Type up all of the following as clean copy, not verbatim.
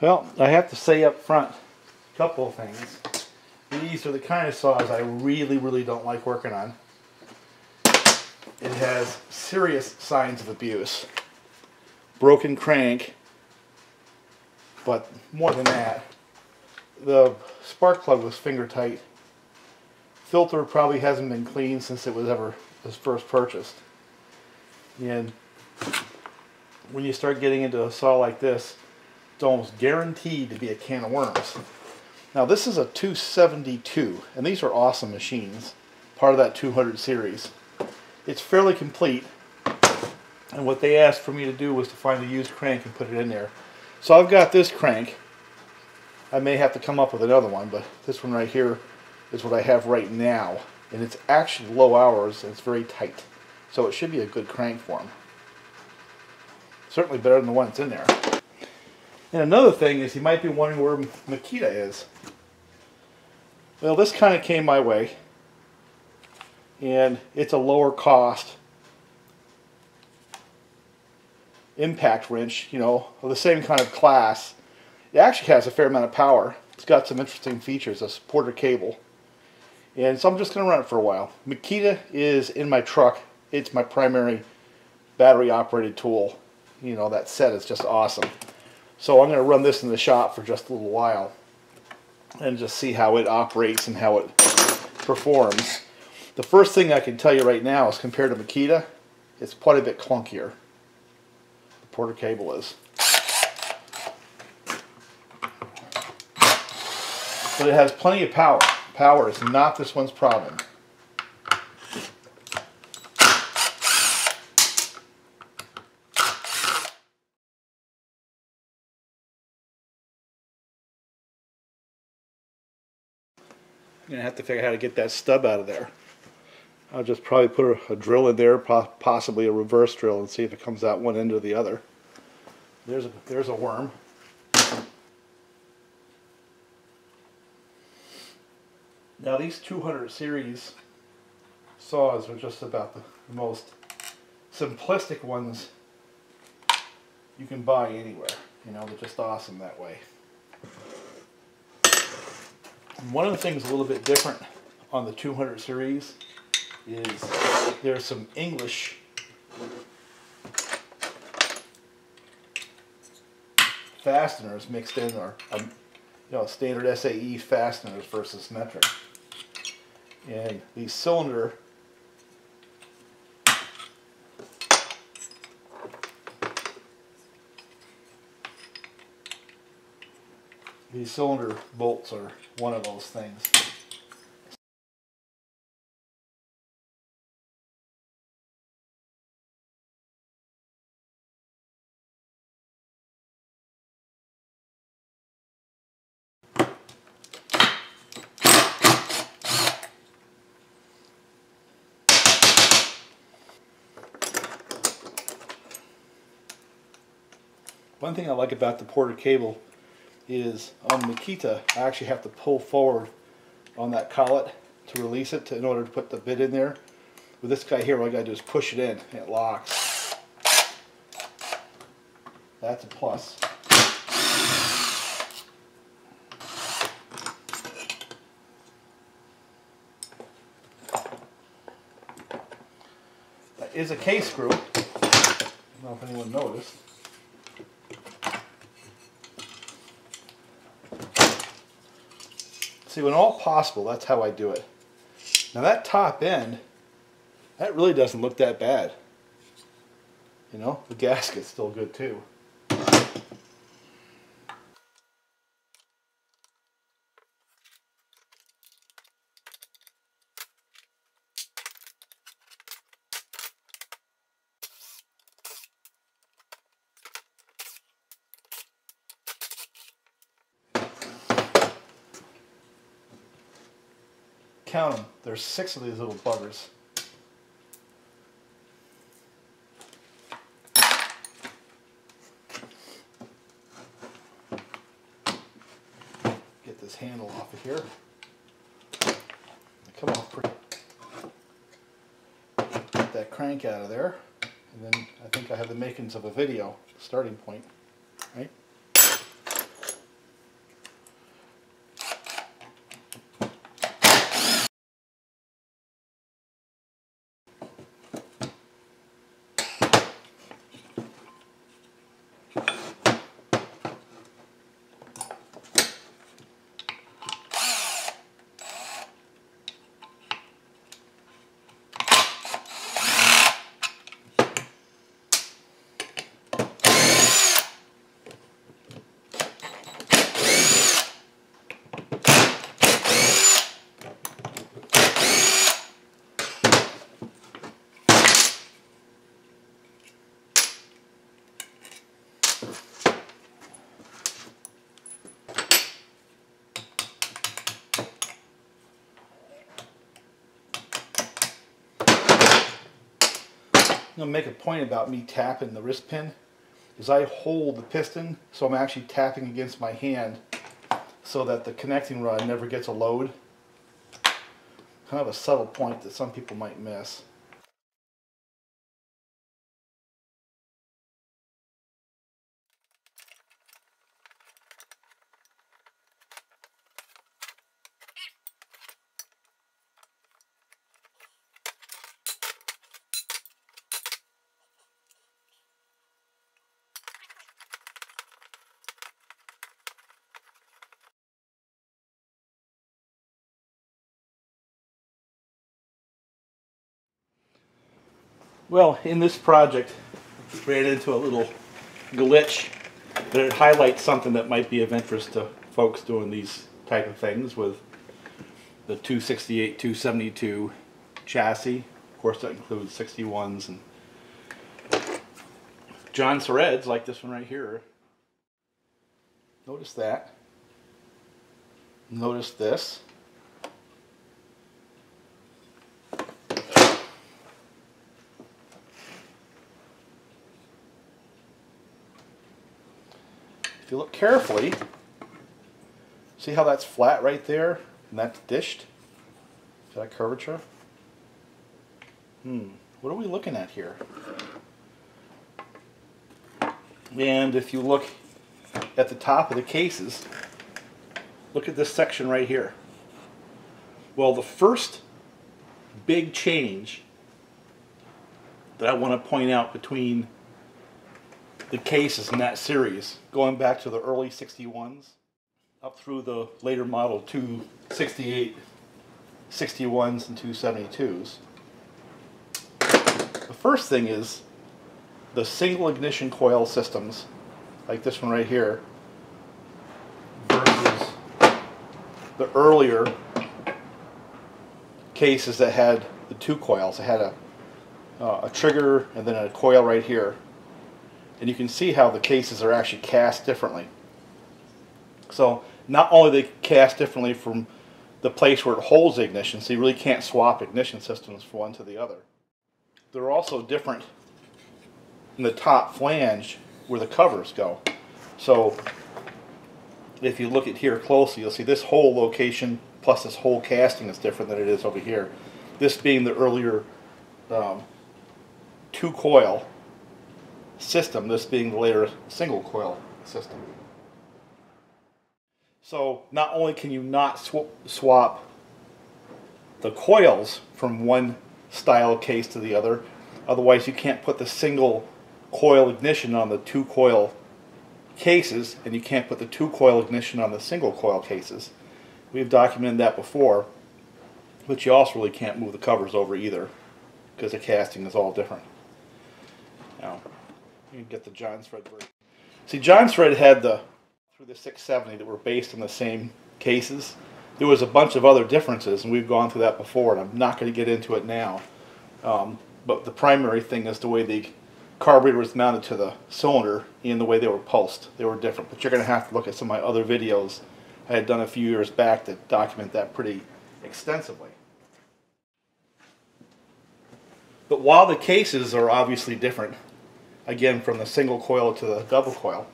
Well, I have to say up front a couple of things. These are the kind of saws I really don't like working on. It has serious signs of abuse. Broken crank, but more than that, the spark plug was finger tight. Filter probably hasn't been cleaned since it was first purchased. And when you start getting into a saw like this, it's almost guaranteed to be a can of worms. Now this is a 272, and these are awesome machines, part of that 200 series. It's fairly complete, and what they asked for me to do was to find a used crank and put it in there. So I've got this crank. I may have to come up with another one, but this one right here is what I have right now, and it's actually low hours and it's very tight, so it should be a good crank for them. Certainly better than the one that's in there. And another thing is, you might be wondering where Makita is. Well, this kind of came my way, and it's a lower cost impact wrench, you know, of the same kind of class. It actually has a fair amount of power. It's got some interesting features, a supporter cable. And so I'm just going to run it for a while. Makita is in my truck. It's my primary battery operated tool. You know, that set is just awesome. So I'm going to run this in the shop for just a little while and just see how it operates and how it performs. The first thing I can tell you right now is, compared to Makita, it's quite a bit clunkier. The supporter cable is. But it has plenty of power. Power is not this one's problem. I'm going to have to figure out how to get that stub out of there. I'll just probably put a drill in there, possibly a reverse drill, and see if it comes out one end or the other. There's a worm. Now these 200 series saws are just about the most simplistic ones you can buy anywhere. You know, they're just awesome that way. And one of the things a little bit different on the 200 series is there's some English fasteners mixed in, or you know, standard SAE fasteners versus metric. And these cylinder bolts are one of those things. One thing I like about the porter cable is on Makita, I actually have to pull forward on that collet to release it in order to put the bit in there. With this guy here, what I got to do is push it in and it locks. That's a plus. That is a case screw. I don't know if anyone noticed. See, when all possible, that's how I do it. Now that top end, that really doesn't look that bad. You know, the gasket's still good too. Count them. There's 6 of these little buggers. Get this handle off of here. Come off pretty. Get that crank out of there, and then I think I have the makings of a video starting point, right? going to make a point about me tapping the wrist pin is I hold the piston, so I'm actually tapping against my hand so that the connecting rod never gets a load. Kind of a subtle point that some people might miss. Well, in this project, ran into a little glitch, but it highlights something that might be of interest to folks doing these type of things with the 268, 272 chassis. Of course, that includes 61s and Jonsereds like this one right here. Notice that. Notice this. If you look carefully, see how that's flat right there and that's dished? See that curvature? What are we looking at here? And if you look at the top of the cases, look at this section right here. Well, the first big change that I want to point out between the cases in that series, going back to the early 61s up through the later model 268, 61s and 272s. The first thing is the single ignition coil systems, like this one right here, versus the earlier cases that had the two coils. It had a trigger and then a coil right here. And you can see how the cases are actually cast differently. So not only are they cast differently from the place where it holds the ignition, so you really can't swap ignition systems from one to the other. They're also different in the top flange where the covers go. So if you look at here closely, you'll see this whole location plus this whole casting is different than it is over here. This being the earlier two coil system, this being the later single coil system. So not only can you not swap the coils from one style case to the other, otherwise you can't put the single coil ignition on the two coil cases, and you can't put the two coil ignition on the single coil cases. We've documented that before, but you also really can't move the covers over either because the casting is all different. Now, you can get the Jonsered version. See, Jonsered had through the 670 that were based on the same cases. There was a bunch of other differences, and we've gone through that before, and I'm not going to get into it now. But the primary thing is the way the carburetor was mounted to the cylinder and the way they were pulsed. They were different, but you're going to have to look at some of my other videos I had done a few years back that document that pretty extensively. But while the cases are obviously different, again from the single coil to the double coil,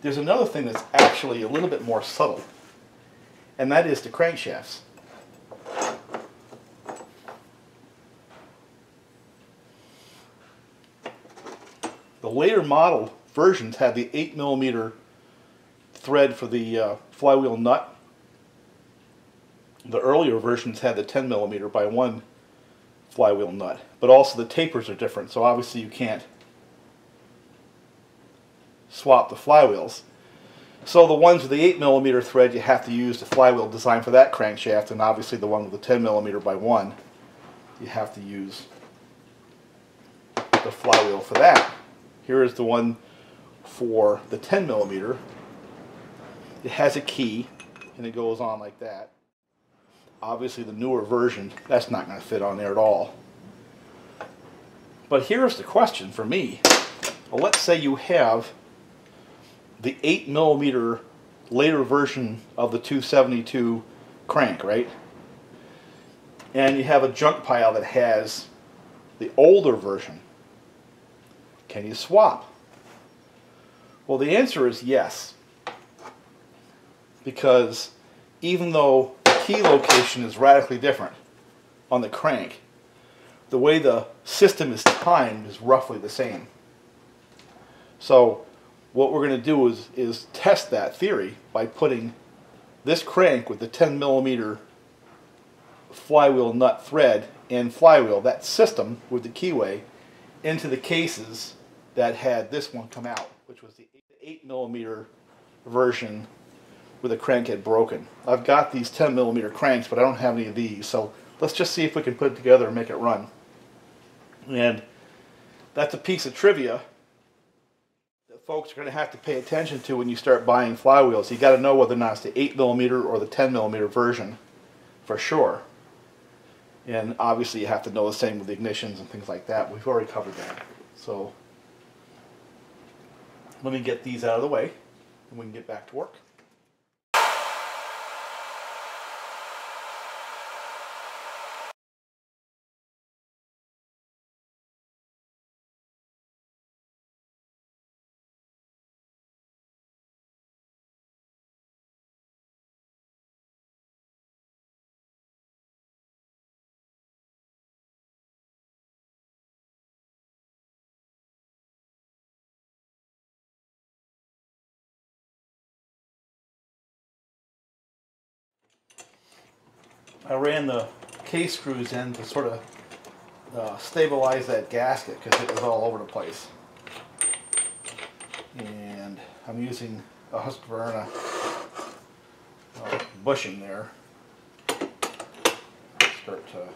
there's another thing that's actually a little bit more subtle, and that is the crankshafts. The later model versions had the 8mm thread for the flywheel nut. The earlier versions had the 10mm by 1 flywheel nut, but also the tapers are different, so obviously you can't swap the flywheels. So the ones with the 8mm thread, you have to use the flywheel designed for that crankshaft, and obviously the one with the 10mm by 1, you have to use the flywheel for that. Here is the one for the 10mm. It has a key, and it goes on like that. Obviously the newer version, that's not going to fit on there at all. But here's the question for me. Well, let's say you have the 8mm later version of the 272 crank, right? And you have a junk pile that has the older version. can you swap? Well, the answer is yes. Because even though the key location is radically different on the crank, the way the system is timed is roughly the same. So what we're going to do is test that theory by putting this crank with the 10mm flywheel nut thread and flywheel, that system with the keyway, into the cases that had this one come out, which was the 8mm version where the crank had broken. I've got these 10mm cranks, but I don't have any of these, so let's just see if we can put it together and make it run. And that's a piece of trivia that folks are going to have to pay attention to when you start buying flywheels. You got to know whether or not it's the 8mm or the 10mm version for sure. And obviously you have to know the same with the ignitions and things like that. We've already covered that. So let me get these out of the way and we can get back to work. I ran the case screws in to sort of stabilize that gasket because it was all over the place. And I'm using a Husqvarna bushing there. Start to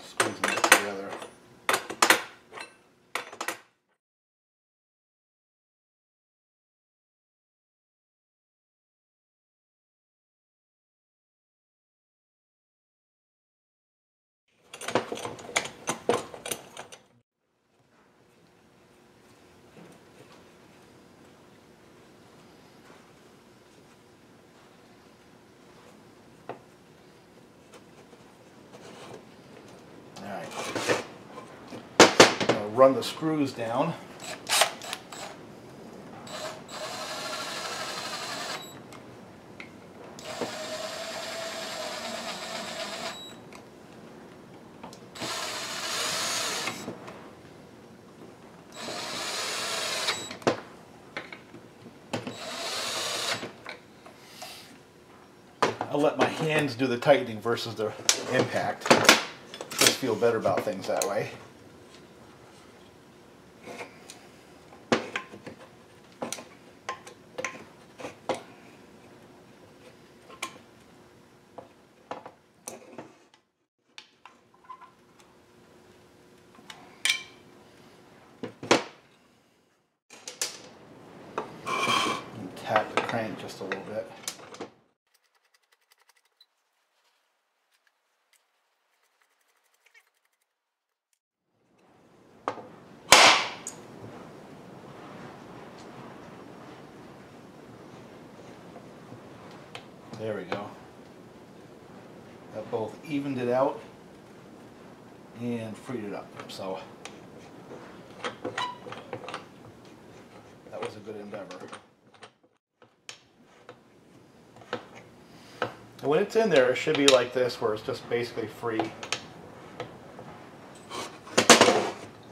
squeezing this together. Run the screws down. I'll let my hands do the tightening versus the impact. Just feel better about things that way. Tap the crank just a little bit. There we go. That both evened it out and freed it up. So that was a good endeavor. And when it's in there, it should be like this, where it's just basically free.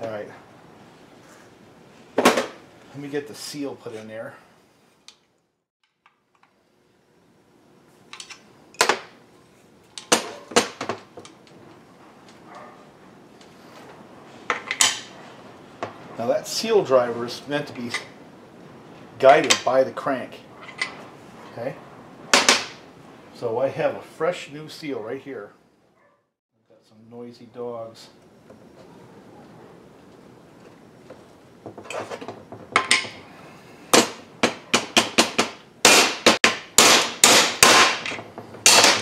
All right. Let me get the seal put in there. Now that seal driver is meant to be guided by the crank. Okay? So I have a fresh new seal right here. I've got some noisy dogs.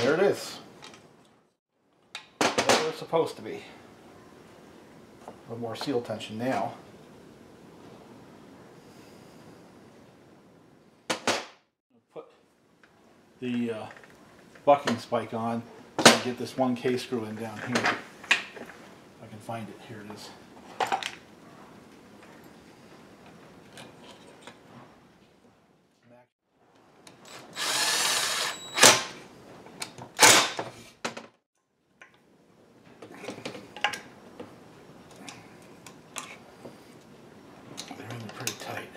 There it is. Where it's supposed to be. A little more seal tension now. Put the bucking spike on. So and get this one K screw in down here. If I can find it. Here it is. They're in there pretty tight.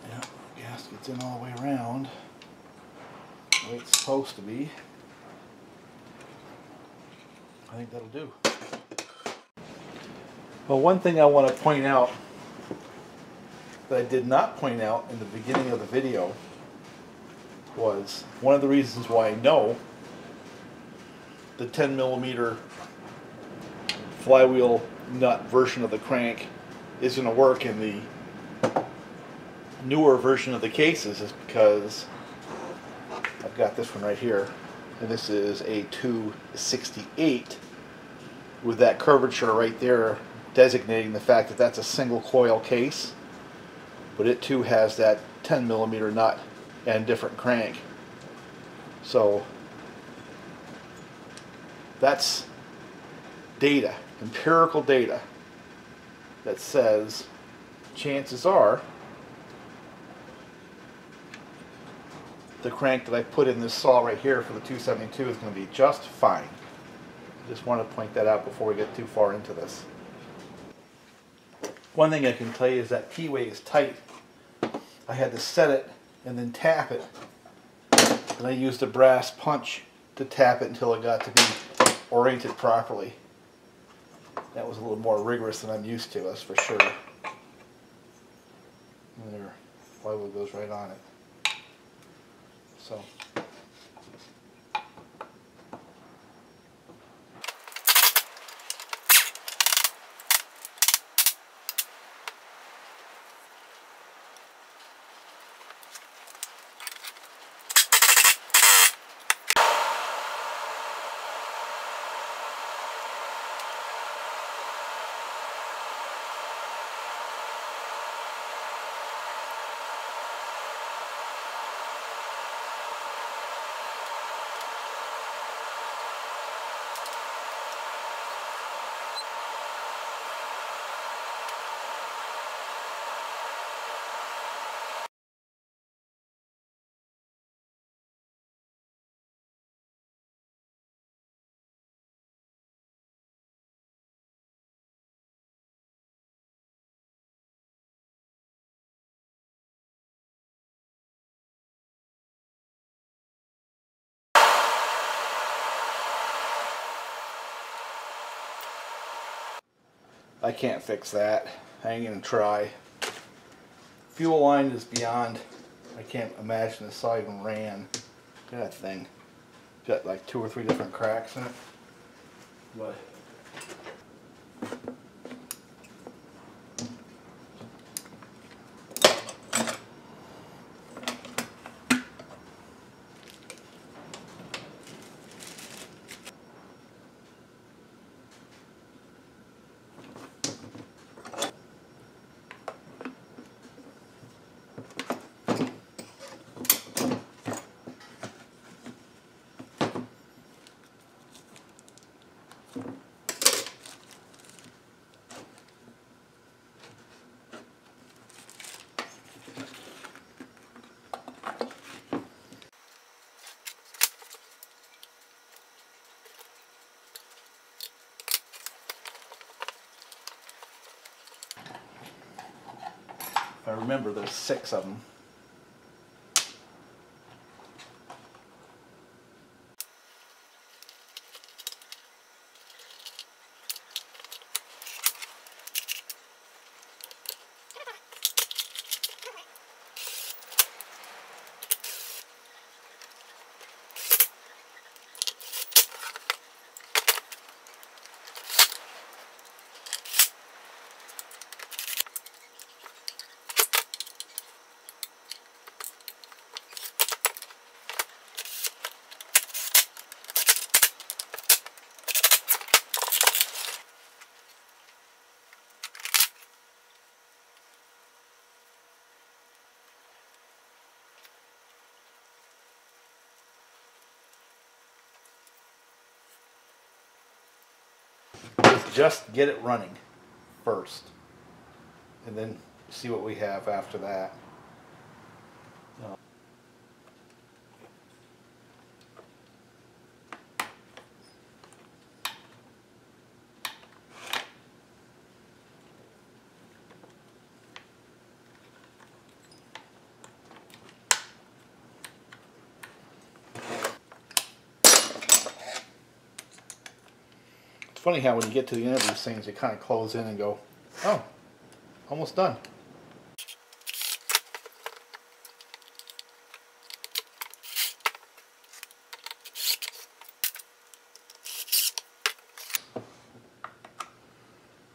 Yeah, gasket's in all the way around. The way it's supposed to be. I think that'll do. Well, one thing I want to point out that I did not point out in the beginning of the video was one of the reasons why I know the 10mm flywheel nut version of the crank is going to work in the newer version of the cases is because I've got this one right here, and this is a 268 with that curvature right there designating the fact that that's a single coil case, but it too has that 10mm nut and different crank. So that's data, empirical data, that says chances are the crank that I put in this saw right here for the 272 is going to be just fine. Just want to point that out before we get too far into this. One thing I can tell you is that keyway is tight. I had to set it and then tap it, and I used a brass punch to tap it until it got to be oriented properly. That was a little more rigorous than I'm used to, that's for sure. And there, flywheel goes right on it. So. I can't fix that. I ain't gonna try. Fuel line is beyond. I can't imagine this saw even ran. Look at that thing. Got like 2 or 3 different cracks in it. But if I remember, there's 6 of them. is just get it running first, and then see what we have after that. It's funny how when you get to the end of these things, you kind of close in and go, oh, almost done.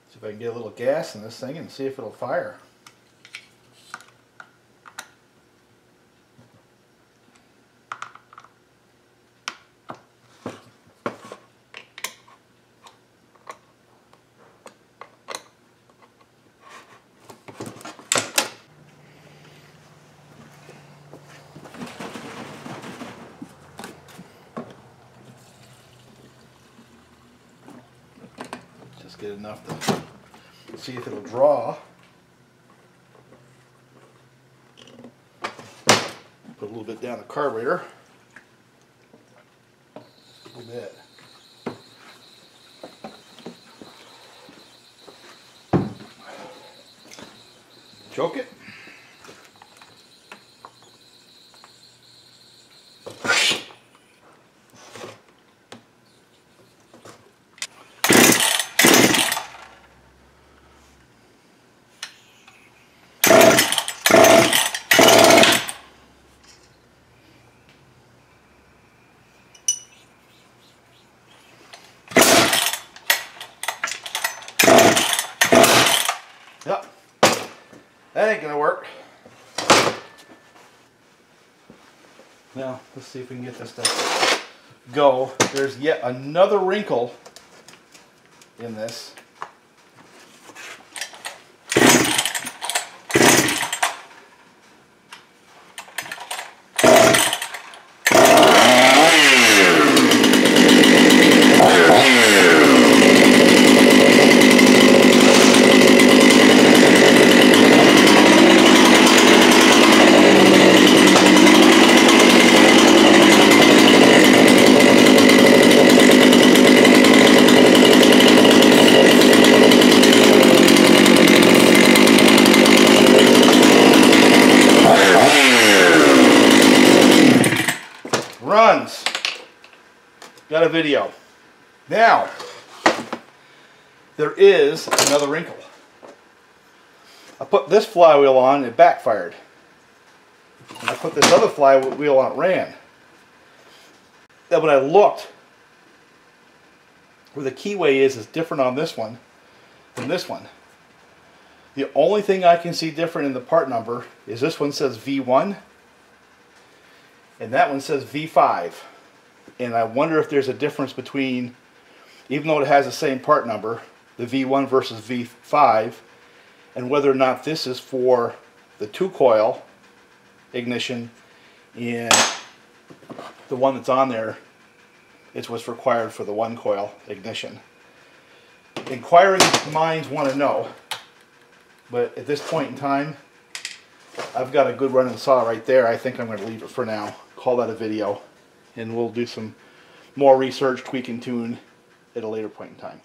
See if I can get a little gas in this thing and see if it'll fire. Get enough to see if it'll draw. Put a little bit down the carburetor. A little bit. Choke it. Yep, that ain't gonna work. Now, let's see if we can get this to go. There's yet another wrinkle in this. Runs. Got a video. Now, there is another wrinkle. I put this flywheel on, it backfired. I put this other flywheel on, it ran. Then when I looked, where the keyway is different on this one than this one. The only thing I can see different in the part number is this one says V1 and that one says V5. And I wonder if there's a difference between, even though it has the same part number, the V1 versus V5, and whether or not this is for the 2-coil ignition and the one that's on there is what's required for the 1-coil ignition. Inquiring minds want to know, but at this point in time, I've got a good running saw right there. I think I'm going to leave it for now. Call that a video, and we'll do some more research, tweak and tune at a later point in time.